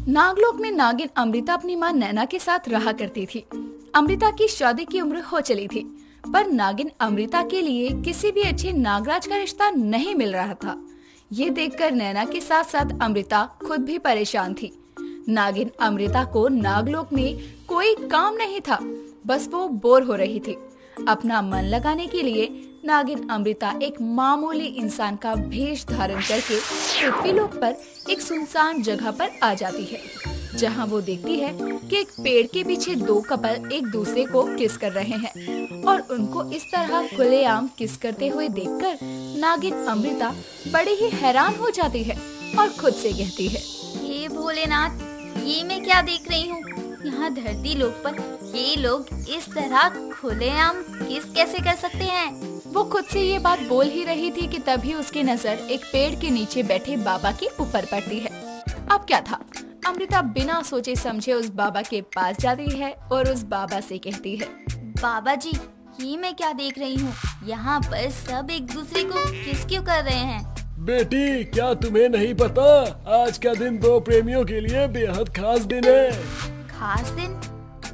नागलोक में नागिन अमृता अपनी मां नैना के साथ रहा करती थी। अमृता की शादी की उम्र हो चली थी, पर नागिन अमृता के लिए किसी भी अच्छे नागराज का रिश्ता नहीं मिल रहा था। ये देखकर नैना के साथ साथ अमृता खुद भी परेशान थी। नागिन अमृता को नागलोक में कोई काम नहीं था, बस वो बोर हो रही थी। अपना मन लगाने के लिए नागिन अमृता एक मामूली इंसान का भेष धारण करके पृथ्वीलोक पर एक सुनसान जगह पर आ जाती है, जहां वो देखती है कि एक पेड़ के पीछे दो कपल एक दूसरे को किस कर रहे हैं और उनको इस तरह खुलेआम किस करते हुए देखकर नागिन अमृता बड़ी ही हैरान हो जाती है और खुद से कहती है, हे भोलेनाथ, ये मैं क्या देख रही हूँ? यहाँ धरती लोक पर ये लोग इस तरह खुलेआम किस कैसे कर सकते हैं? वो खुद से ये बात बोल ही रही थी कि तभी उसकी नजर एक पेड़ के नीचे बैठे बाबा के ऊपर पड़ती है। अब क्या था, अमृता बिना सोचे समझे उस बाबा के पास जाती है और उस बाबा से कहती है, बाबा जी, ये मैं क्या देख रही हूँ? यहाँ पर सब एक दूसरे को किस क्यों कर रहे हैं? बेटी, क्या तुम्हें नहीं पता, आज का दिन दो प्रेमियों के लिए बेहद खास दिन है। खास दिन?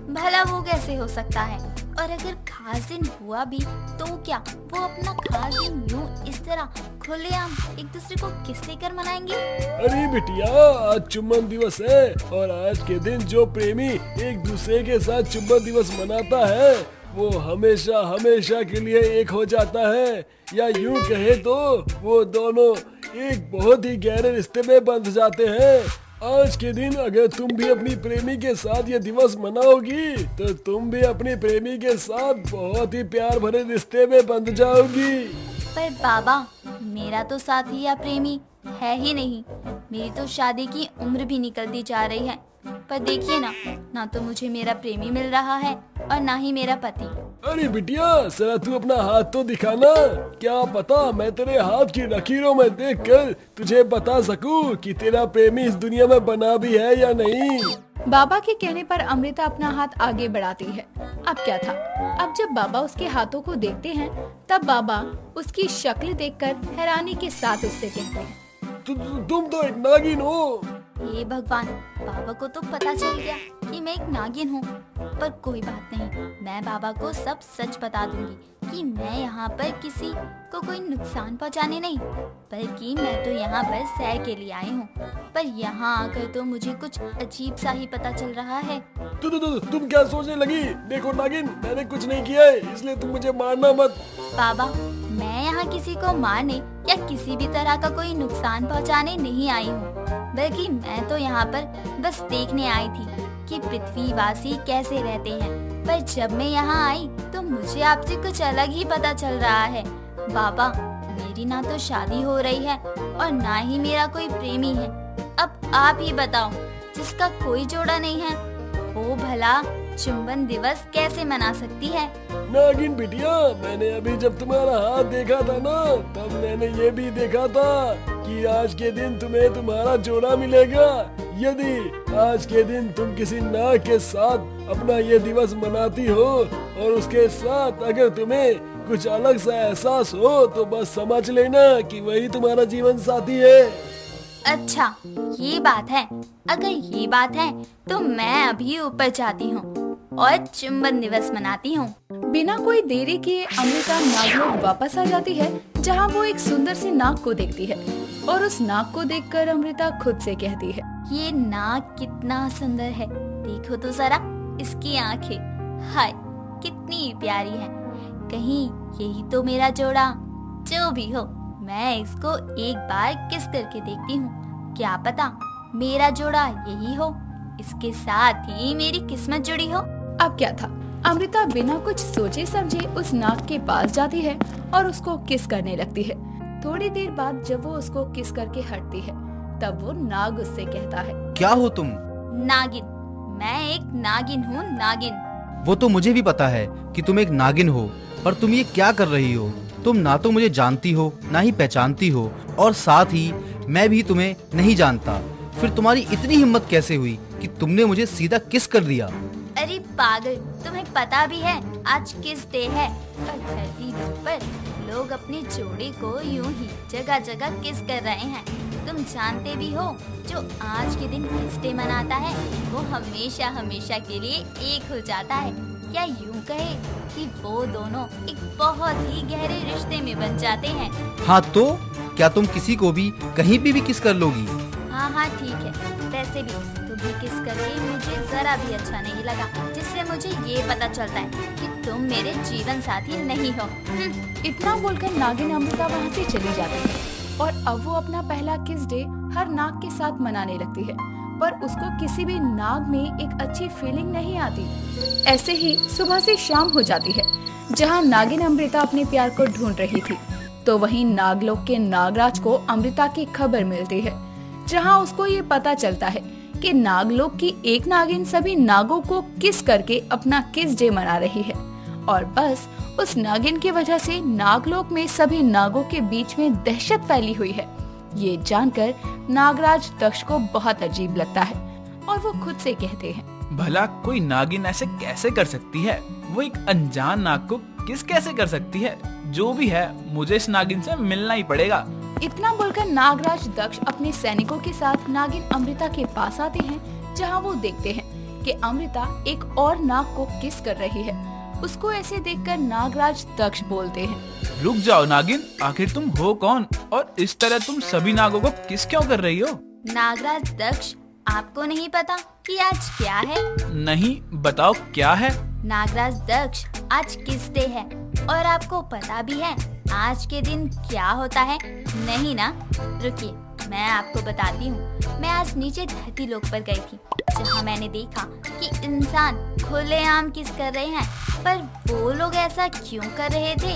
भला वो कैसे हो सकता है? और अगर खास दिन हुआ भी तो क्या वो अपना खास दिन यूं इस तरह खुलेआम एक दूसरे को किस लेकर मनाएंगे? अरे बिटिया, आज चुम्बन दिवस है और आज के दिन जो प्रेमी एक दूसरे के साथ चुम्बन दिवस मनाता है वो हमेशा हमेशा के लिए एक हो जाता है, या यूं कहे तो वो दोनों एक बहुत ही गहरे रिश्ते में बंध जाते हैं। आज के दिन अगर तुम भी अपनी प्रेमी के साथ ये दिवस मनाओगी तो तुम भी अपने प्रेमी के साथ बहुत ही प्यार भरे रिश्ते में बंध जाओगी। पर बाबा, मेरा तो साथी या प्रेमी है ही नहीं। मेरी तो शादी की उम्र भी निकलती जा रही है, पर देखिए ना तो मुझे मेरा प्रेमी मिल रहा है और ना ही मेरा पति। अरे बिटिया, जरा तू अपना हाथ तो दिखाना, क्या पता मैं तेरे हाथ की लकीरों में देखकर तुझे बता सकूं कि तेरा प्रेमी इस दुनिया में बना भी है या नहीं। बाबा के कहने पर अमृता अपना हाथ आगे बढ़ाती है। अब क्या था, अब जब बाबा उसके हाथों को देखते हैं तब बाबा उसकी शक्ल देखकर हैरानी के साथ उससे कहते हैं, तुम तो एक नागिन हो। हे भगवान, बाबा को तो पता चल गया कि मैं एक नागिन हूँ, पर कोई बात नहीं, मैं बाबा को सब सच बता दूंगी कि मैं यहाँ पर किसी को कोई नुकसान पहुँचाने नहीं, बल्कि मैं तो यहाँ पर सैर के लिए आई हूँ। पर यहाँ आकर तो मुझे कुछ अजीब सा ही पता चल रहा है। तुम क्या सोचने लगी? देखो नागिन, मैंने कुछ नहीं किया है, इसलिए तुम मुझे मारना मत। बाबा, मैं यहाँ किसी को मारने या किसी भी तरह का कोई नुकसान पहुँचाने नहीं आई हूँ, बल्कि मैं तो यहाँ पर बस देखने आई थी कि पृथ्वीवासी कैसे रहते हैं। पर जब मैं यहाँ आई तो मुझे आपसे कुछ अलग ही पता चल रहा है। बाबा, मेरी ना तो शादी हो रही है और ना ही मेरा कोई प्रेमी है। अब आप ही बताओ, जिसका कोई जोड़ा नहीं है वो भला चुंबन दिवस कैसे मना सकती है? नागिन बिटिया, मैंने अभी जब तुम्हारा हाथ देखा था ना, तब मैंने ये भी देखा था कि आज के दिन तुम्हें तुम्हारा जोड़ा मिलेगा। यदि आज के दिन तुम किसी नाग के साथ अपना ये दिवस मनाती हो और उसके साथ अगर तुम्हें कुछ अलग सा एहसास हो तो बस समझ लेना कि वही तुम्हारा जीवन साथी है। अच्छा, ये बात है। अगर ये बात है तो मैं अभी ऊपर जाती हूँ और चुंबन दिवस मनाती हूँ। बिना कोई देरी किए अमृता नागलोक वापस आ जाती है, जहाँ वो एक सुंदर सी नाग को देखती है और उस नाग को देखकर अमृता खुद से कहती है, ये नाग कितना सुंदर है, देखो तो जरा इसकी आंखें, हाय कितनी प्यारी है। कहीं यही तो मेरा जोड़ा? जो भी हो, मैं इसको एक बार किस करके देखती हूँ, क्या पता मेरा जोड़ा यही हो, इसके साथ ही मेरी किस्मत जुड़ी हो। अब क्या था, अमृता बिना कुछ सोचे समझे उस नाग के पास जाती है और उसको किस करने लगती है। थोड़ी देर बाद जब वो उसको किस करके हटती है तब वो नाग उससे कहता है, क्या हो तुम? नागिन, मैं एक नागिन हूँ, नागिन। वो तो मुझे भी पता है कि तुम एक नागिन हो, पर तुम ये क्या कर रही हो? तुम ना तो मुझे जानती हो ना ही पहचानती हो, और साथ ही मैं भी तुम्हें नहीं जानता। फिर तुम्हारी इतनी हिम्मत कैसे हुई कि तुमने मुझे सीधा किस कर दिया? अरे पागल, तुम्हें पता भी है आज किस डे है? और धरती पर लोग अपने जोड़े को यूं ही जगह जगह किस कर रहे हैं। तुम जानते भी हो, जो आज के दिन किस डे मनाता है वो हमेशा हमेशा के लिए एक हो जाता है, या यूं कहे कि वो दोनों एक बहुत ही गहरे रिश्ते में बन जाते हैं। हाँ तो क्या तुम किसी को भी कहीं भी किस कर लोगी? हाँ ठीक है, वैसे भी तुम्हें किस करके मुझे जरा भी अच्छा नहीं लगा, जिससे मुझे ये पता चलता है कि तुम मेरे जीवन साथी नहीं हो। इतना बोलकर नागिन अमृता वहाँ से चली जाती है और अब वो अपना पहला किस डे हर नाग के साथ मनाने लगती है, पर उसको किसी भी नाग में एक अच्छी फीलिंग नहीं आती। ऐसे ही सुबह से शाम हो जाती है। जहाँ नागिन अमृता अपने प्यार को ढूंढ रही थी, तो वहीं नागलोक के नागराज को अमृता की खबर मिलती है, जहाँ उसको ये पता चलता है कि नागलोक की एक नागिन सभी नागों को किस करके अपना किस डे मना रही है, और बस उस नागिन की वजह से नागलोक में सभी नागों के बीच में दहशत फैली हुई है। ये जानकर नागराज दक्ष को बहुत अजीब लगता है और वो खुद से कहते हैं, भला कोई नागिन ऐसे कैसे कर सकती है? वो एक अनजान नाग को किस कैसे कर सकती है? जो भी है, मुझे इस नागिन से मिलना ही पड़ेगा। इतना बोलकर नागराज दक्ष अपने सैनिकों के साथ नागिन अमृता के पास आते हैं, जहां वो देखते हैं कि अमृता एक और नाग को किस कर रही है। उसको ऐसे देखकर नागराज दक्ष बोलते हैं, रुक जाओ नागिन, आखिर तुम हो कौन और इस तरह तुम सभी नागों को किस क्यों कर रही हो? नागराज दक्ष, आपको नहीं पता कि आज क्या है? नहीं, बताओ क्या है? नागराज दक्ष, आज किस डे है और आपको पता भी है आज के दिन क्या होता है? नहीं ना? रुकिए, मैं आपको बताती हूँ। मैं आज नीचे धरती लोक पर गई थी, जहाँ मैंने देखा कि इंसान खुलेआम किस कर रहे हैं, पर वो लोग ऐसा क्यों कर रहे थे,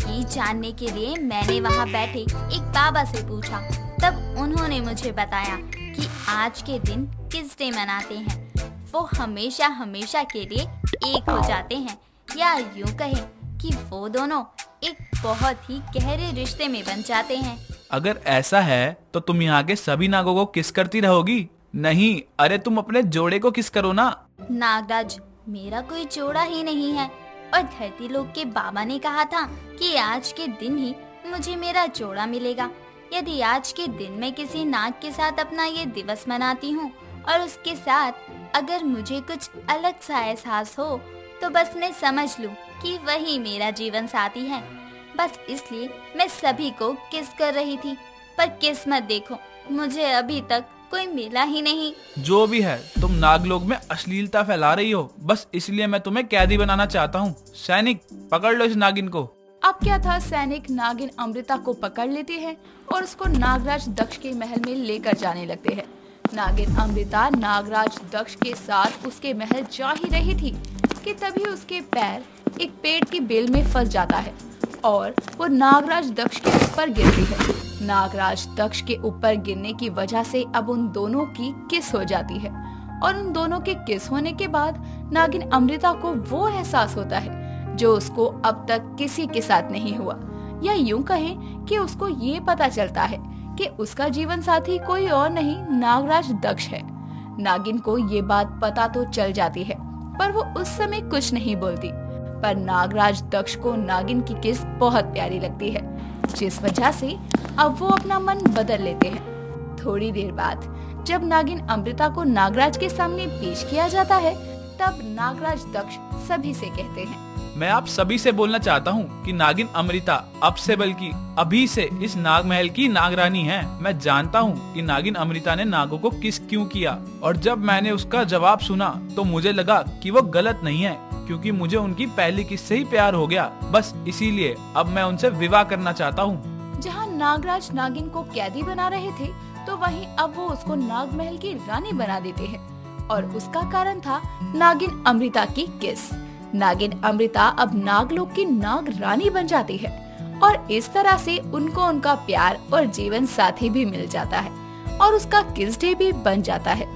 ये जानने के लिए मैंने वहाँ बैठे एक बाबा से पूछा। तब उन्होंने मुझे बताया कि आज के दिन किस डे मनाते हैं, वो हमेशा हमेशा के लिए एक हो जाते हैं, या यूं कहें कि वो दोनों एक बहुत ही गहरे रिश्ते में बन जाते हैं। अगर ऐसा है तो तुम यहाँ के सभी नागों को किस करती रहोगी? नहीं, अरे तुम अपने जोड़े को किस करो ना। नागराज, मेरा कोई जोड़ा ही नहीं है, और धरती लोक के बाबा ने कहा था कि आज के दिन ही मुझे मेरा जोड़ा मिलेगा। यदि आज के दिन मैं किसी नाग के साथ अपना ये दिवस मनाती हूँ और उसके साथ अगर मुझे कुछ अलग सा एहसास हो, तो बस मैं समझ लूँ कि वही मेरा जीवन साथी है। बस इसलिए मैं सभी को किस कर रही थी, पर किस्मत देखो, मुझे अभी तक कोई मिला ही नहीं। जो भी है, तुम नागलोक में अश्लीलता फैला रही हो, बस इसलिए मैं तुम्हें कैदी बनाना चाहता हूँ। सैनिक, पकड़ लो इस नागिन को। अब क्या था, सैनिक नागिन अमृता को पकड़ लेते हैं और उसको नागराज दक्ष के महल में लेकर जाने लगते हैं। नागिन अमृता नागराज दक्ष के साथ उसके महल जा ही रही थी कि तभी उसके पैर एक पेड़ की बेल में फंस जाता है और वो नागराज दक्ष के ऊपर गिरती है। नागराज दक्ष के ऊपर गिरने की वजह से अब उन दोनों की किस हो जाती है, और उन दोनों के किस होने के बाद नागिन अमृता को वो एहसास होता है जो उसको अब तक किसी के साथ नहीं हुआ, या यूं कहें कि उसको ये पता चलता है कि उसका जीवन साथी कोई और नहीं, नागराज दक्ष है। नागिन को ये बात पता तो चल जाती है, पर वो उस समय कुछ नहीं बोलती। पर नागराज दक्ष को नागिन की किस बहुत प्यारी लगती है, जिस वजह से अब वो अपना मन बदल लेते हैं। थोड़ी देर बाद जब नागिन अमृता को नागराज के सामने पेश किया जाता है, तब नागराज दक्ष सभी से कहते हैं, मैं आप सभी से बोलना चाहता हूँ कि नागिन अमृता अब से बल्कि अभी से इस नाग महल की नागरानी है। मैं जानता हूँ कि नागिन अमृता ने नागों को किस क्यों किया, और जब मैंने उसका जवाब सुना तो मुझे लगा कि वो गलत नहीं है, क्योंकि मुझे उनकी पहली किस से ही प्यार हो गया। बस इसीलिए अब मैं उनसे विवाह करना चाहता हूँ। जहाँ नागराज नागिन को कैदी बना रहे थे, तो वहीं अब वो उसको नाग महल की रानी बना देते हैं, और उसका कारण था नागिन अमृता की किस। नागिन अमृता अब नागलोक की नाग रानी बन जाती है, और इस तरह से उनको उनका प्यार और जीवन साथी भी मिल जाता है, और उसका किस डे भी बन जाता है।